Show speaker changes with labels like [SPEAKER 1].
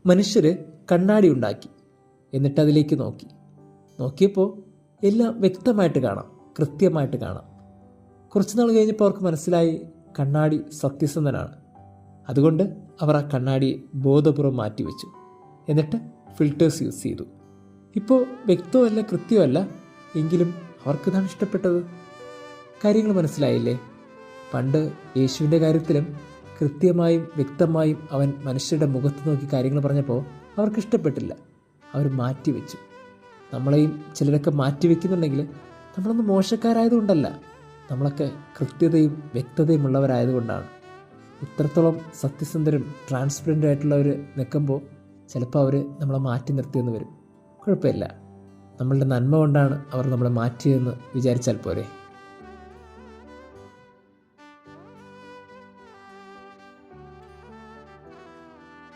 [SPEAKER 1] മനുഷ്യർ കണ്ണാടി ഉണ്ടാക്കി. എന്നിട്ട് അതിലേക്ക് നോക്കിയപ്പോൾ എല്ലാം വ്യക്തമായിട്ട് കാണാം, കൃത്യമായിട്ട് കാണാം. കുറച്ച് നാൾ കഴിഞ്ഞപ്പോൾ അവർക്ക് മനസ്സിലായി കണ്ണാടി സത്യസന്ധനാണ്. അതുകൊണ്ട് അവർ ആ കണ്ണാടിയെ ബോധപൂർവ്വം മാറ്റിവെച്ചു. എന്നിട്ട് ഫിൽറ്റേഴ്സ് യൂസ് ചെയ്തു. ഇപ്പോൾ വ്യക്തമല്ല, കൃത്യമല്ല, എങ്കിലും അവർക്കിതാണ് ഇഷ്ടപ്പെട്ടത്. കാര്യങ്ങൾ മനസ്സിലായില്ലേ? പണ്ട് യേശുവിൻ്റെ കാര്യത്തിലും കൃത്യമായും വ്യക്തമായും അവൻ മനുഷ്യരുടെ മുഖത്ത് നോക്കി കാര്യങ്ങൾ പറഞ്ഞപ്പോൾ അവർക്ക് ഇഷ്ടപ്പെട്ടില്ല. അവർ മാറ്റിവെച്ചു. നമ്മളെയും ചിലരൊക്കെ മാറ്റിവെക്കുന്നുണ്ടെങ്കിൽ നമ്മളൊന്നും മോശക്കാരായതുകൊണ്ടല്ല, നമ്മളൊക്കെ കൃത്യതയും വ്യക്തതയും ഉള്ളവരായതുകൊണ്ടാണ്. ഇത്രത്തോളം സത്യസന്ധരും ട്രാൻസ്പെറൻ്റ് ആയിട്ടുള്ളവർ നിൽക്കുമ്പോൾ ചിലപ്പോൾ അവർ നമ്മളെ മാറ്റി നിർത്തിയെന്ന് വരും. കുഴപ്പമില്ല, നമ്മളുടെ നന്മ കൊണ്ടാണ് അവർ നമ്മളെ മാറ്റിയതെന്ന് വിചാരിച്ചാൽ പോരെ.